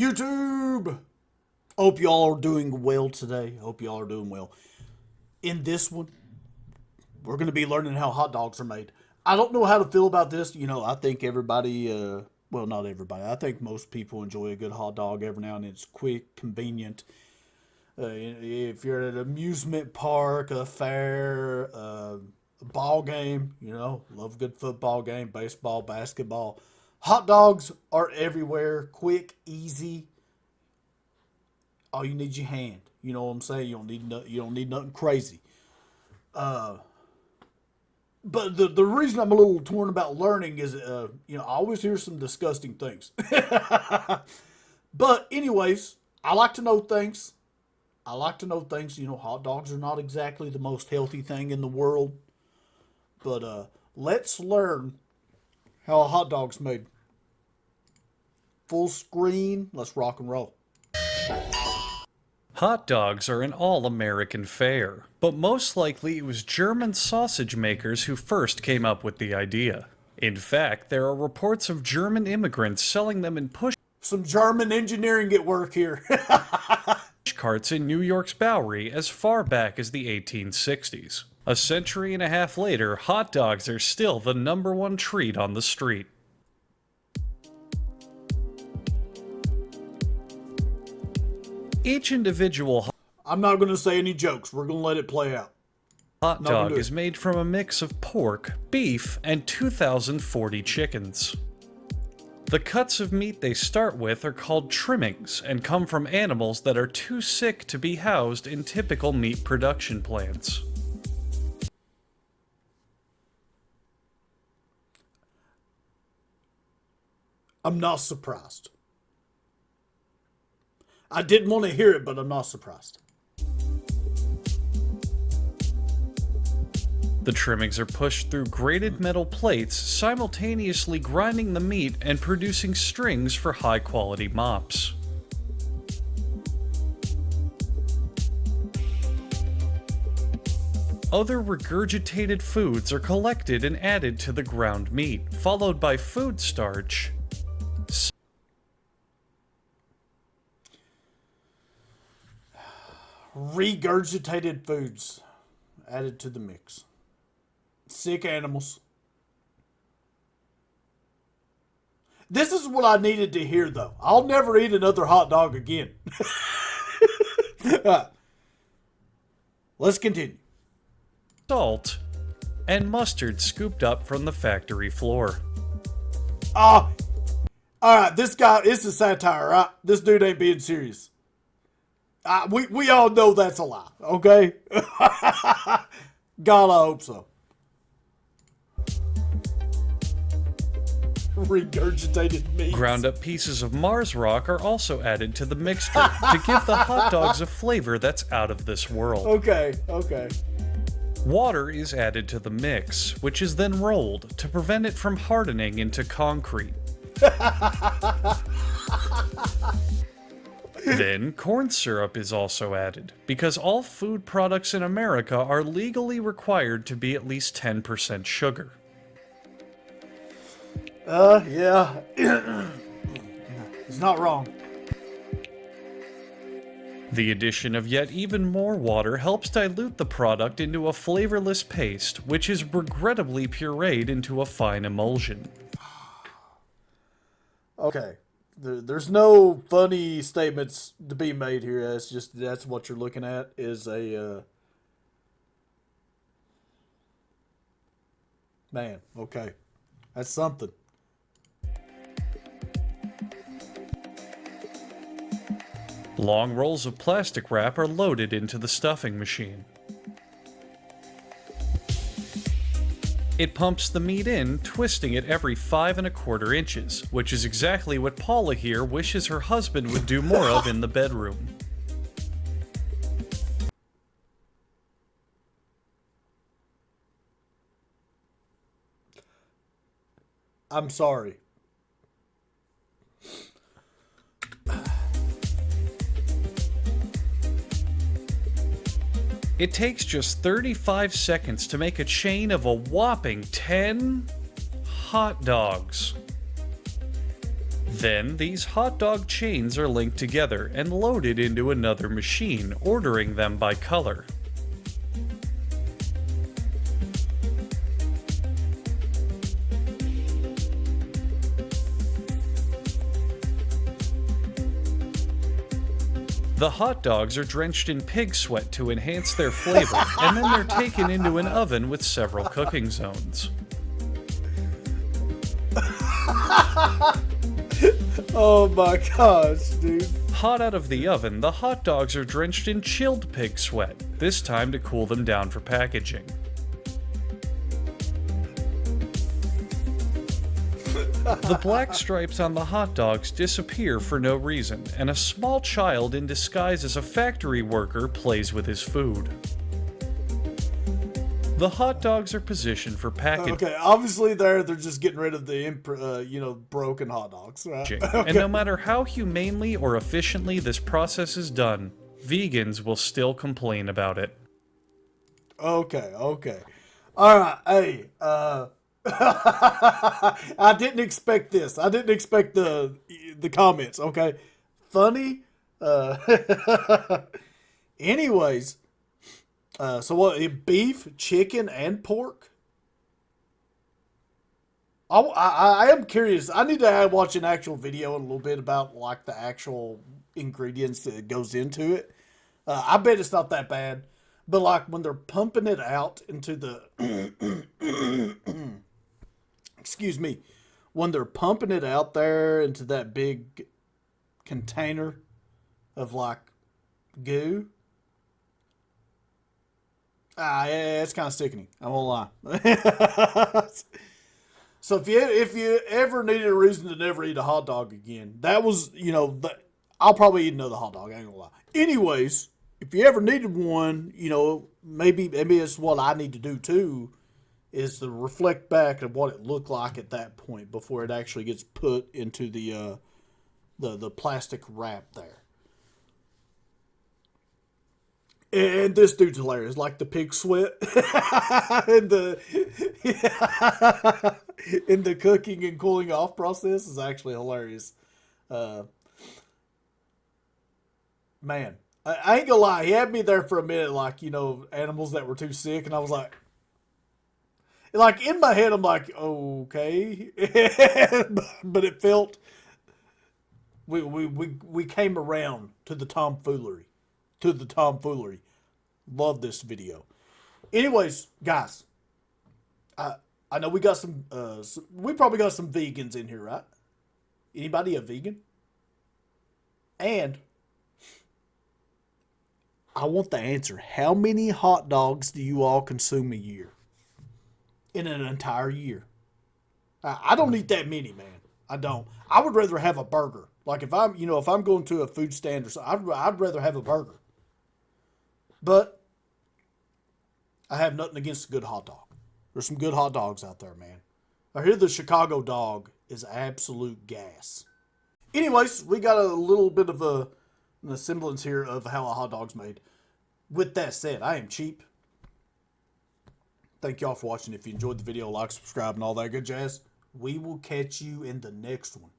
YouTube! Hope y'all are doing well today. Hope y'all are doing well. In this one, we're going to be learning how hot dogs are made. I don't know how to feel about this. I think everybody, well, not everybody. I think most people enjoy a good hot dog every now and then. It's quick, convenient. If you're at an amusement park, a fair, a ball game, love a good football game, baseball, basketball. Hot dogs are everywhere. Quick, easy. All you need is your hand. You know what I'm saying? You don't need nothing crazy. But the reason I'm a little torn about learning is, I always hear some disgusting things. But anyways, I like to know things. Hot dogs are not exactly the most healthy thing in the world. But let's learn how a hot dog's made. Full screen. Let's rock and roll. Hot dogs are an all-American fare, but most likely it was German sausage makers who first came up with the idea. In fact, there are reports of German immigrants selling them in push Some German engineering at work here. carts in New York's Bowery as far back as the 1860s. A century and a half later, hot dogs are still the #1 treat on the street. Each individual I'm not going to say any jokes. We're going to let it play out. hot dog is made from a mix of pork, beef, and 2,040 chickens. The cuts of meat they start with are called trimmings and come from animals that are too sick to be housed in typical meat production plants. I'm not surprised. I didn't want to hear it, but I'm not surprised. The trimmings are pushed through grated metal plates, simultaneously grinding the meat and producing strings for high-quality mops. Other regurgitated foods are collected and added to the ground meat, followed by food starch, Regurgitated foods added to the mix. Sick animals. This is what I needed to hear, though. I'll never eat another hot dog again. Let's continue. salt, and mustard scooped up from the factory floor. All right, this is satire, right? This dude ain't being serious. We all know that's a lie, okay? God, I hope so. Regurgitated meat. Ground up pieces of Mars rock are also added to the mixture to give the hot dogs a flavor that's out of this world. Okay. Water is added to the mix, which is then rolled to prevent it from hardening into concrete. Then, corn syrup is also added, because all food products in America are legally required to be at least 10% sugar. Yeah. It's not wrong. The addition of yet even more water helps dilute the product into a flavorless paste, which is regrettably pureed into a fine emulsion. Okay. There's no funny statements to be made here. That's what you're looking at is a man. Okay, that's something. Long rolls of plastic wrap are loaded into the stuffing machine. It pumps the meat in, twisting it every 5¼ inches, which is exactly what Paula here wishes her husband would do more of in the bedroom. I'm sorry. It takes just 35 seconds to make a chain of a whopping 10 hot dogs. Then, these hot dog chains are linked together and loaded into another machine, ordering them by color. The hot dogs are drenched in pig sweat to enhance their flavor, and then they're taken into an oven with several cooking zones. Oh my gosh, dude. Hot out of the oven, the hot dogs are drenched in chilled pig sweat, this time to cool them down for packaging. The black stripes on the hot dogs disappear for no reason, and a small child in disguise as a factory worker plays with his food. The hot dogs are positioned for packaging. Okay, obviously they're just getting rid of the broken hot dogs, right? Okay. And no matter how humanely or efficiently this process is done, vegans will still complain about it. Okay. All right, hey, I didn't expect this. I didn't expect the comments. Okay, funny. Anyways, so what? Beef, chicken, and pork. I am curious. I need to watch an actual video in a little bit about like the actual ingredients that goes into it. I bet it's not that bad, but like when they're pumping it out into the excuse me, when they're pumping it out there into that big container of like goo, yeah, it's kind of sickening. I won't lie. So if you ever needed a reason to never eat a hot dog again, that was, I'll probably eat another hot dog. I ain't gonna lie. Anyways, if you ever needed one, maybe it's what I need to do too, is to reflect back at what it looked like at that point before it actually gets put into the plastic wrap there. And this dude's hilarious, like the pig sweat in the cooking and cooling off process is actually hilarious. Man, I ain't gonna lie, he had me there for a minute, like, animals that were too sick, and I was like in my head, I'm like, okay, but it felt we came around to the tomfoolery. Love this video. Anyways, guys, I know we got we probably got some vegans in here, right? Anybody a vegan? And I want the answer. How many hot dogs do you all consume a year? In an entire year? I don't eat that many, man. I don't. I would rather have a burger. Like if I'm going to a food stand or something, I'd rather have a burger. But I have nothing against a good hot dog. There's some good hot dogs out there, man. I hear the Chicago dog is absolute gas. Anyways, we got a little bit of a semblance here of how a hot dog's made. With that said, I am cheap. Thank y'all for watching. If you enjoyed the video, like, subscribe, and all that good jazz. We will catch you in the next one.